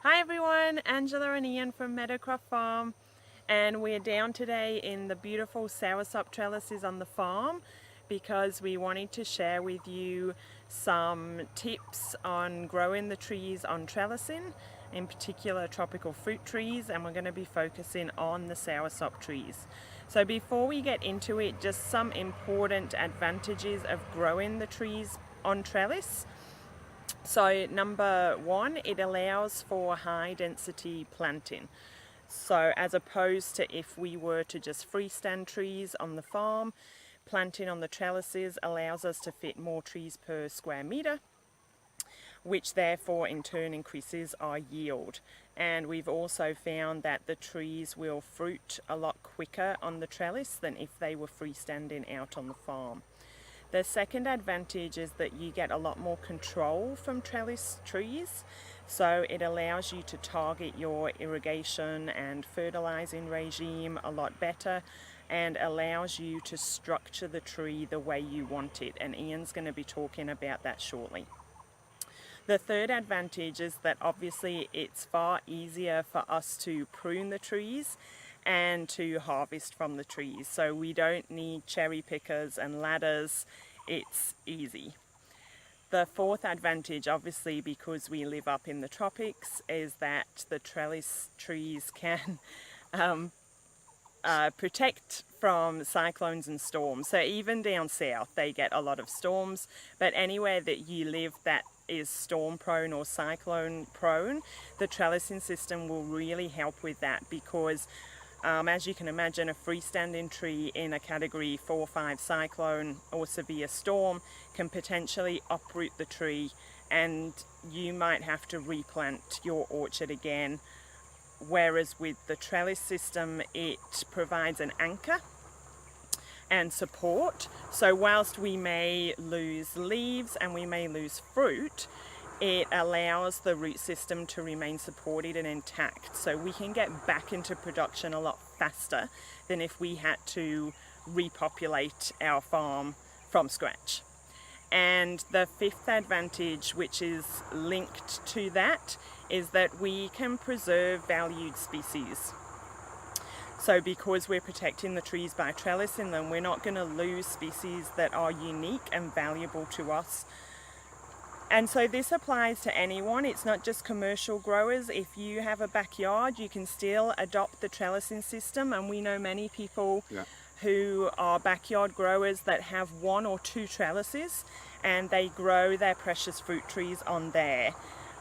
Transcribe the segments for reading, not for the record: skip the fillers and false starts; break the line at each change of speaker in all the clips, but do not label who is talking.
Hi everyone, Angela and Ian from Meadowcroft Farm, and we're down today in the beautiful Soursop trellises on the farm because we wanted to share with you some tips on growing the trees on trellising, in particular tropical fruit trees, and we're going to be focusing on the Soursop trees. So before we get into it, just some important advantages of growing the trees on trellis. So number one, it allows for high density planting. So as opposed to if we were to just freestand trees on the farm, planting on the trellises allows us to fit more trees per square metre, which therefore in turn increases our yield. And we've also found that the trees will fruit a lot quicker on the trellis than if they were freestanding out on the farm. The second advantage is that you get a lot more control from trellis trees, so it allows you to target your irrigation and fertilizing regime a lot better and allows you to structure the tree the way you want it, and Ian's going to be talking about that shortly. The third advantage is that obviously it's far easier for us to prune the trees and to harvest from the trees. So we don't need cherry pickers and ladders, it's easy. The fourth advantage, obviously because we live up in the tropics, is that the trellis trees can protect from cyclones and storms. So even down south they get a lot of storms, but anywhere that you live that is storm prone or cyclone prone, the trellising system will really help with that because as you can imagine, a freestanding tree in a category 4 or 5 cyclone or severe storm can potentially uproot the tree and you might have to replant your orchard again. Whereas with the trellis system, it provides an anchor and support. So whilst we may lose leaves and we may lose fruit, it allows the root system to remain supported and intact. So we can get back into production a lot faster than if we had to repopulate our farm from scratch. And the fifth advantage, which is linked to that, is that we can preserve valued species. So because we're protecting the trees by trellising them, we're not going to lose species that are unique and valuable to us. And so this applies to anyone, it's not just commercial growers. If you have a backyard, you can still adopt the trellising system, and we know many people who are backyard growers that have 1 or 2 trellises and they grow their precious fruit trees on there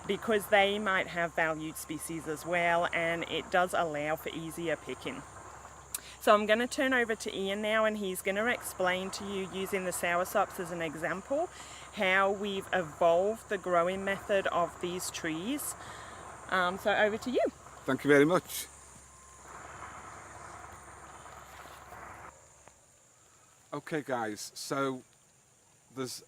because they might have valued species as well, and it does allow for easier picking. So I'm going to turn over to Ian now, and he's going to explain to you, using the Soursops as an example, how we've evolved the growing method of these trees. So over to you.
Thank you very much. Okay guys, so there's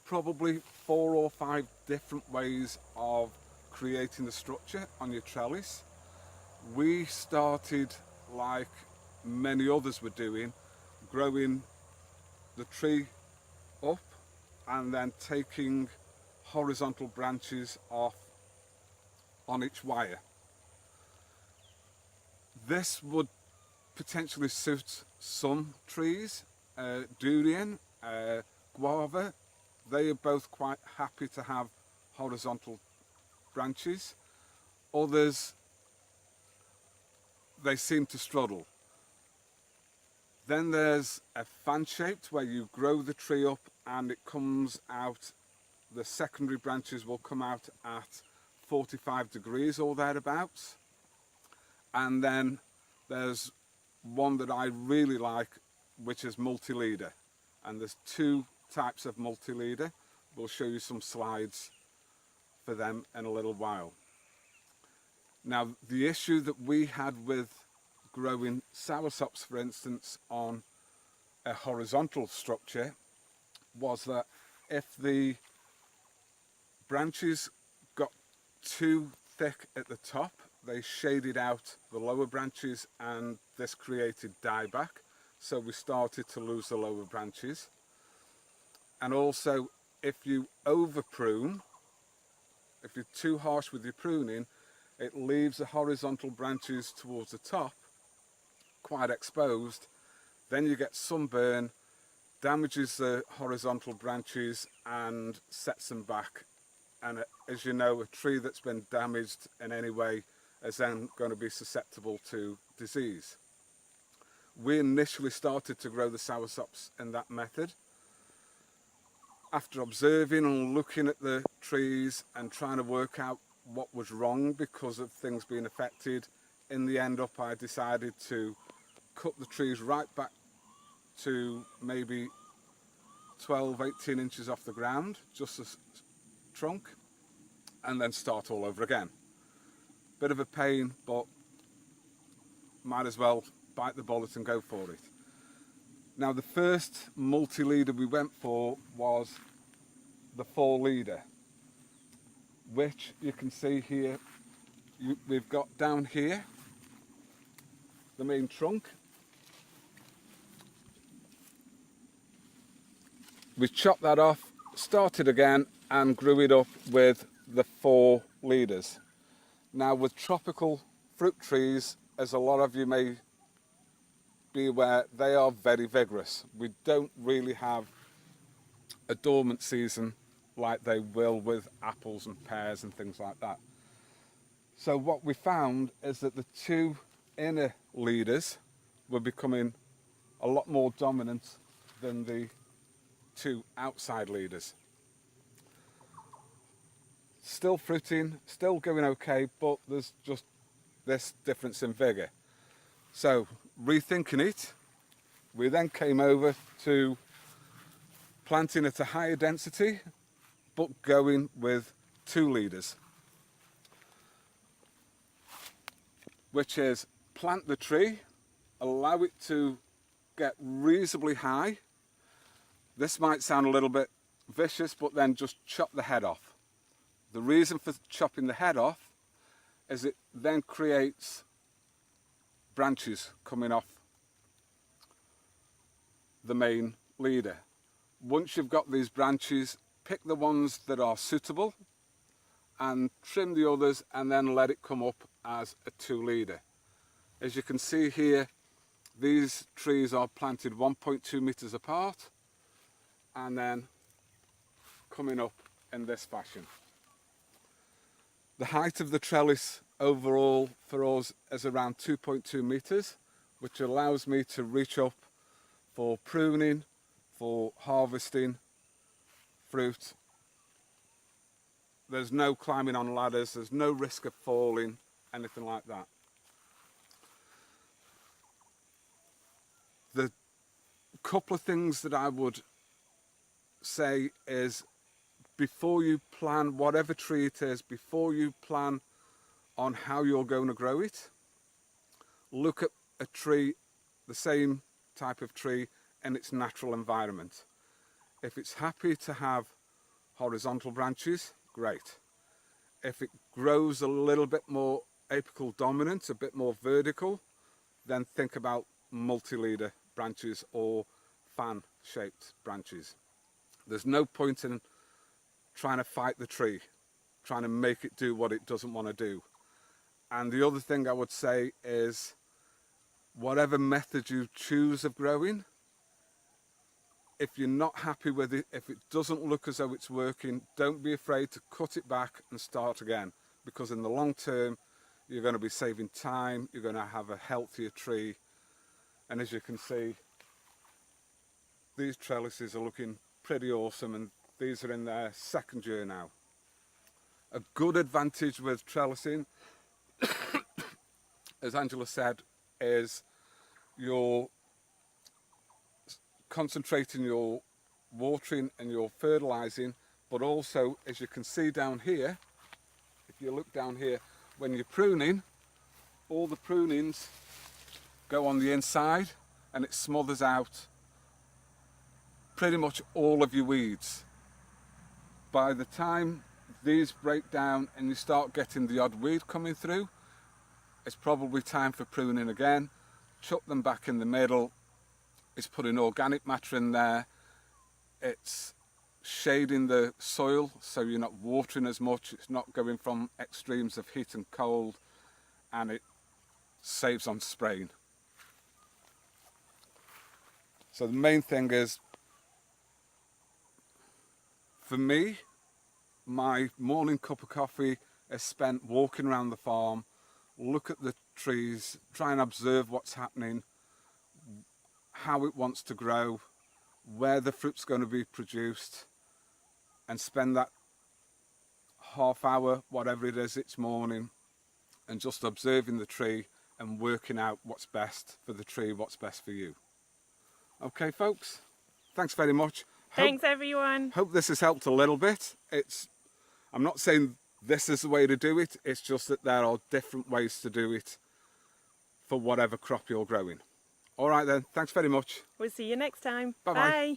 probably 4 or 5 different ways of creating the structure on your trellis. We started, like many others were doing, growing the tree up and then taking horizontal branches off on each wire. This would potentially suit some trees, durian, guava. They are both quite happy to have horizontal branches. Others, they seem to struggle. Then there's a fan-shaped where you grow the tree up and it comes out, the secondary branches will come out at 45 degrees or thereabouts. And then there's one that I really like, which is multi-leader. And there's 2 types of multi-leader. We'll show you some slides for them in a little while. Now, the issue that we had with growing soursops, for instance, on a horizontal structure was that if the branches got too thick at the top, they shaded out the lower branches and this created dieback. So we started to lose the lower branches. And also, if you over prune, if you're too harsh with your pruning, it leaves the horizontal branches towards the top quite exposed. Then you get sunburn, damages the horizontal branches and sets them back. And as you know, a tree that's been damaged in any way is then going to be susceptible to disease. We initially started to grow the soursops in that method. After observing and looking at the trees and trying to work out what was wrong because of things being affected, in the end up I decided to cut the trees right back to maybe 12-18 inches off the ground, just a trunk, and then start all over again. Bit of a pain, but might as well bite the bullet and go for it. Now the first multi-leader we went for was the 4-leader, which you can see here. We've got down here the main trunk. We chopped that off, started again and grew it up with the 4 leaders. Now with tropical fruit trees, as a lot of you may be aware, they are very vigorous. We don't really have a dormant season like they will with apples and pears and things like that. So what we found is that the 2 inner leaders were becoming a lot more dominant than the 2 outside leaders. Still fruiting, still going okay, but there's just this difference in vigour. So rethinking it, we then came over to planting at a higher density, but going with 2 leaders, which is plant the tree, allow it to get reasonably high. This might sound a little bit vicious, but then just chop the head off. The reason for chopping the head off is it then creates branches coming off the main leader. Once you've got these branches, pick the ones that are suitable and trim the others, and then let it come up as a 2-leader. As you can see here, these trees are planted 1.2 meters apart and then coming up in this fashion. The height of the trellis overall for us is around 2.2 meters, which allows me to reach up for pruning, for harvesting fruit. There's no climbing on ladders, there's no risk of falling, anything like that. The couple of things that I would say is, before you plan whatever tree it is, before you plan on how you're going to grow it, look at a tree, the same type of tree, in its natural environment. If it's happy to have horizontal branches, great. If it grows a little bit more apical dominant, a bit more vertical, then think about multi-leader branches or fan-shaped branches. There's no point in trying to fight the tree, trying to make it do what it doesn't want to do. And the other thing I would say is, whatever method you choose of growing, if you're not happy with it, if it doesn't look as though it's working, don't be afraid to cut it back and start again, because in the long term you're going to be saving time, you're going to have a healthier tree. And as you can see, these trellises are looking pretty awesome, and these are in their 2nd year now. A good advantage with trellising, as Angela said, is you're concentrating your watering and your fertilising, but also, as you can see down here, if you look down here, when you're pruning, all the prunings go on the inside and it smothers out pretty much all of your weeds. By the time these break down and you start getting the odd weed coming through, it's probably time for pruning again. Chuck them back in the middle. It's putting organic matter in there. It's shading the soil so you're not watering as much, it's not going from extremes of heat and cold, and it saves on spraying. So the main thing is, for me, my morning cup of coffee is spent walking around the farm, look at the trees, try and observe what's happening, how it wants to grow, where the fruit's going to be produced, and spend that half hour, whatever it is, each morning, and just observing the tree and working out what's best for the tree, what's best for you. Okay, folks, thanks very much.
Thanks, everyone.
Hope this has helped a little bit. I'm not saying this is the way to do it, it's just that there are different ways to do it for whatever crop you're growing. All right then, thanks very much.
We'll see you next time.
Bye-bye.
Bye.